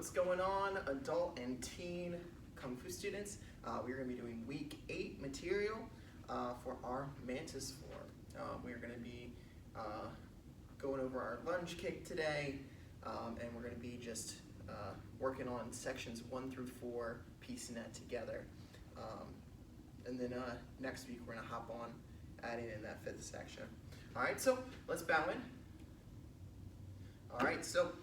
What's going on, adult and teen Kung Fu students? We're going to be doing week 8 material for our Mantis form. We're going to be going over our lunge kick today, and we're going to be just working on sections 1 through 4, piecing that together. And then next week we're going to hop on adding in that 5th section. All right, so let's bow in. All right, so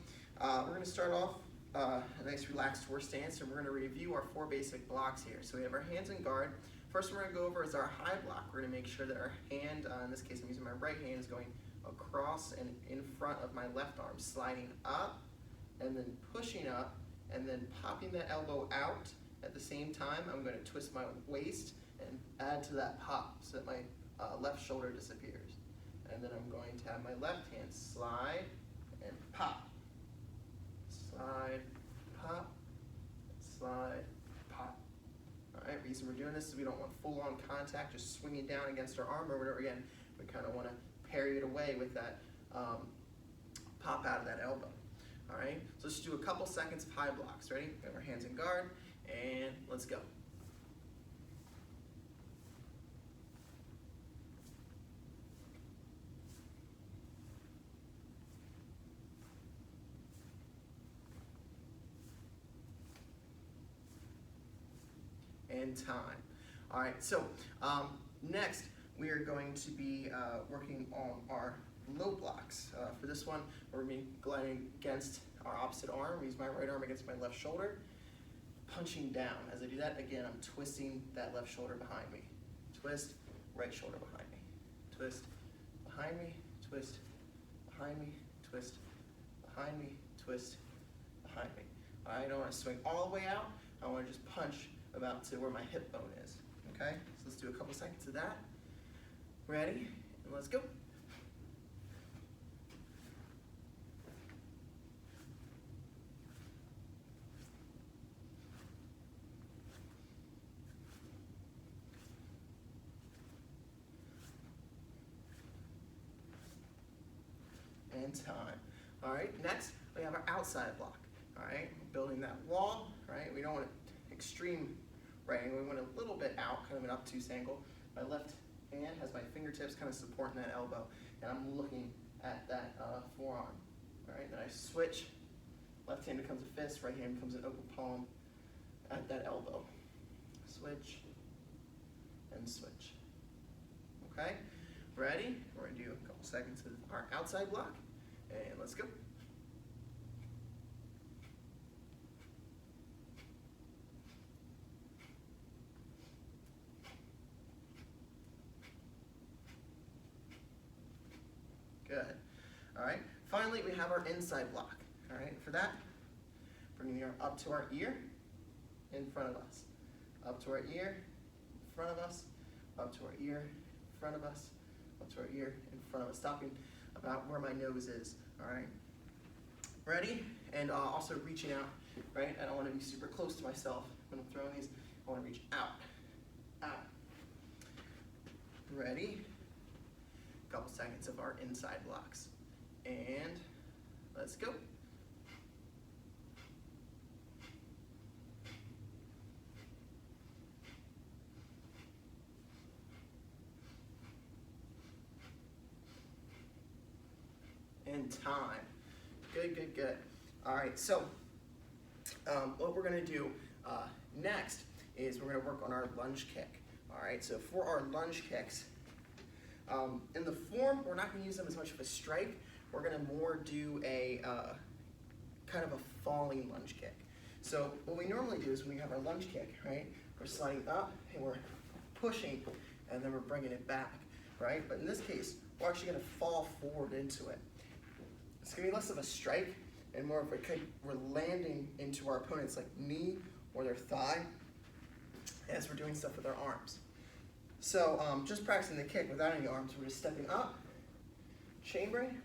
we're going to start off a nice relaxed horse stance, and we're going to review our 4 basic blocks here. So we have our hands in guard. First one we're going to go over is our high block. We're going to make sure that our hand, in this case I'm using my right hand, is going across and in front of my left arm, sliding up and then pushing up and then popping that elbow out. At the same time, I'm going to twist my waist and add to that pop so that my left shoulder disappears. And then I'm going to have my left hand slide and pop. Slide, pop, slide, pop. All right, reason we're doing this is we don't want full-on contact, just swinging down against our arm over and over again. We kind of want to parry it away with that pop out of that elbow. All right, so let's do a couple seconds of high blocks. Ready? Got our hands in guard, and let's go. And time. All right, so next we are going to be working on our low blocks. For this one, we're going to be gliding against our opposite arm. Use my right arm against my left shoulder, punching down. As I do that, again, I'm twisting that left shoulder behind me. Twist, right shoulder behind me. Twist, behind me, twist, behind me, twist, behind me, twist, behind me. I don't want to swing all the way out. I want to just punch about to where my hip bone is. Okay, so let's do a couple seconds of that. Ready? And let's go. And time. All right, next we have our outside block. All right, building that wall. Right, we don't want it extreme right angle. We want a little bit out, kind of an obtuse angle. My left hand has my fingertips kind of supporting that elbow, and I'm looking at that forearm. All right, then I switch. Left hand becomes a fist. Right hand becomes an open palm at that elbow. Switch and switch. Okay, ready? We're gonna do a couple seconds of our outside block, and let's go. Good. All right. Finally, we have our inside block. All right. For that, bringing the arm up to our ear, in front of us. Up to our ear, in front of us. Up to our ear, in front of us. Up to our ear, in front of us. Stopping about where my nose is. All right. Ready? And also reaching out. Right. I don't want to be super close to myself when I'm throwing these. I want to reach out. Out. Ready? Couple seconds of our inside blocks, and let's go. And time. Good, good, good. All right, so what we're going to do next is we're going to work on our lunge kick. All right, so for our lunge kicks, in the form, we're not going to use them as much of a strike. We're going to more do a kind of a falling lunge kick. So what we normally do is when we have our lunge kick, right, we're sliding up and we're pushing and then we're bringing it back, right? But in this case, we're actually going to fall forward into it. It's going to be less of a strike and more of a kick. We're landing into our opponent's like knee or their thigh as we're doing stuff with our arms. So just practicing the kick without any arms, we're just stepping up, chambering,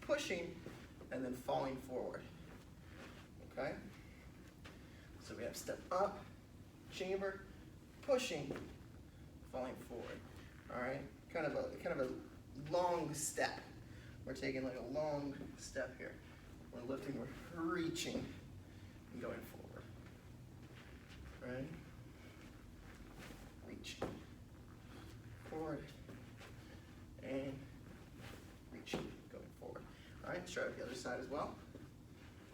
pushing, and then falling forward. Okay? So we have step up, chamber, pushing, falling forward. All right? Kind of a long step. We're taking like a long step here. We're lifting, we're reaching, and going forward. Right? Reach. Forward. And reach. Going forward. All right, let's try it the other side as well.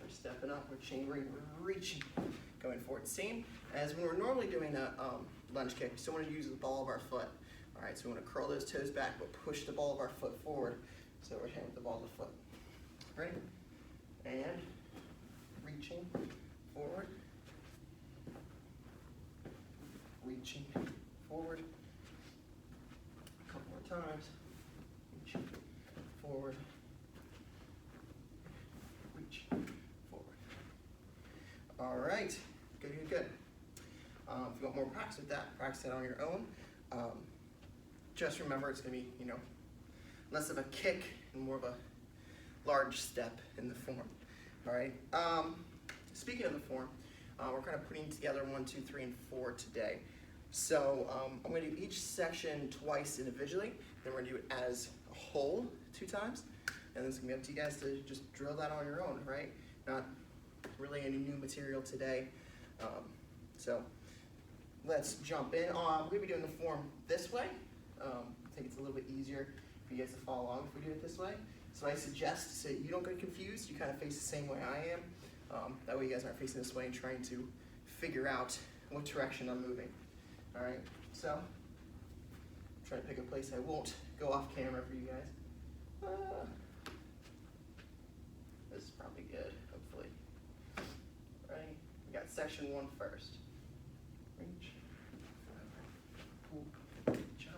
We're stepping up, we're chambering, we're reaching, going forward. Same as when we're normally doing a lunge kick, we still want to use the ball of our foot. All right, so we want to curl those toes back, but push the ball of our foot forward. So we're hitting with the ball of the foot. Ready? And reaching forward. Reaching forward. A couple more times. Reaching forward. Reach forward. All right, good, good, good. If you want more practice with that, practice it on your own. Just remember it's gonna be, less of a kick and more of a large step in the form. All right. Speaking of the form, we're kind of putting together 1, 2, 3, and 4 today. So I'm going to do each section twice individually. Then we're going to do it as a whole 2 times, and then it's going to be up to you guys to just drill that on your own. Right? Not really any new material today. So let's jump in. We're going to be doing the form this way. I think it's a little bit easier for you guys to follow along if we do it this way. So I suggest, so you don't get confused, you kind of face the same way I am. That way you guys aren't facing this way and trying to figure out what direction I'm moving. All right, so I'm trying to pick a place I won't go off camera for you guys. This is probably good, hopefully. Ready? We got section 1 first. Reach, pull, jump.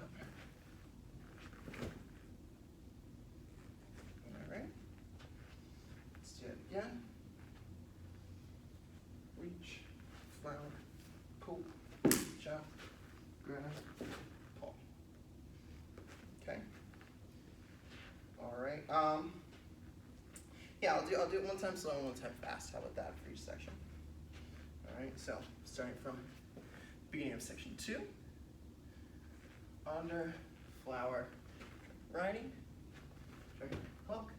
Again, reach, flower, pull, jump, grab, pull. Okay. All right. Yeah, I'll do it one time slow and one time fast. How about that for each section? All right. So starting from beginning of section 2, under, flower, riding, hook.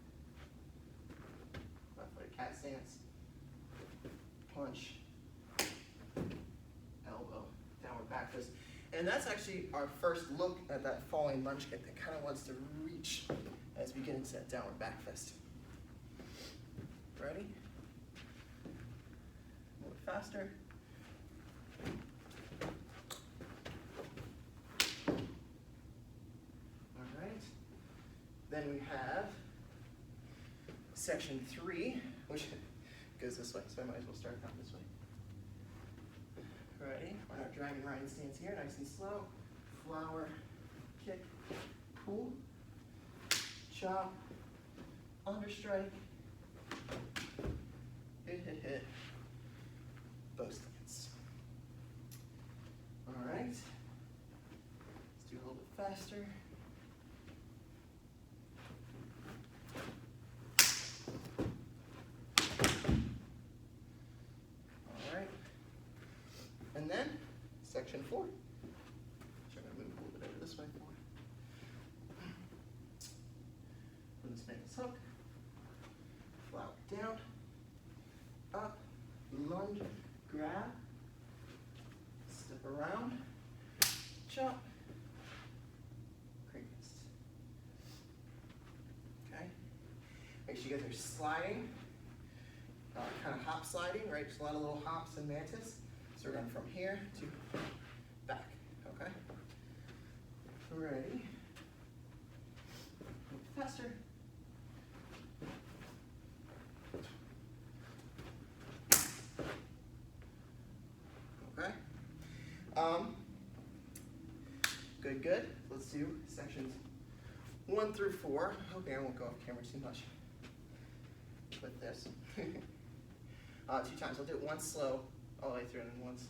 Cat stance, punch, elbow, downward back fist. And that's actually our first look at that falling lunge kick that kind of wants to reach as we get into that downward back fist. Ready? A little faster. All right. Then we have section 3, which goes this way, so I might as well start out this way. Ready? We're not dragging Ryan stance here, nice and slow. Flower, kick, pull, chop, understrike, hit, bow stance. All right, let's do a little bit faster. And then section 4. So I'm going to move a little bit over this way forward. Let's make this hook. Flower down, up, lunge, grab, step around, chop, crane fist. Okay. Make sure you guys are sliding, kind of hop sliding, right? Just a lot of little hops and mantis. So we're going from here to back, okay? Ready? Faster. Okay. Good, good. Let's do sections 1 through 4. Okay, I won't go off camera too much with this. 2 times. I'll do it once slow, all the way through, and then once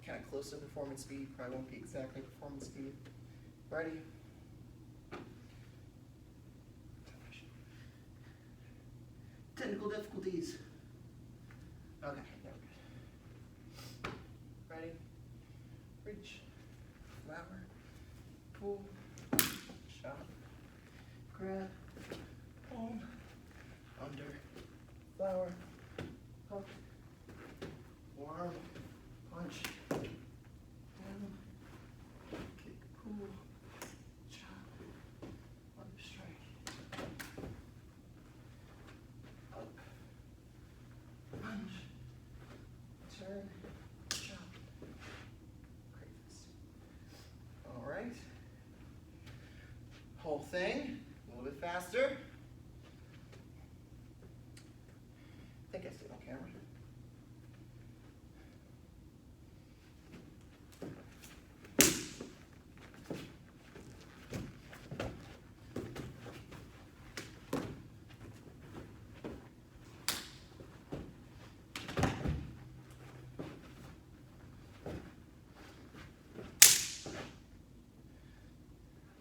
kind of close to performance speed. Probably won't be exactly performance speed. Ready? Technical difficulties. Okay, there we go. Ready? Reach, flower, pull, chop, grab, home, under, flower, hook, thing, a little bit faster. I think I stayed on camera.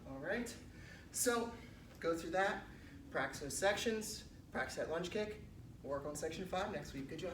All right, so go through that, practice those sections, practice that lunge kick, work on section 5 next week. Good job.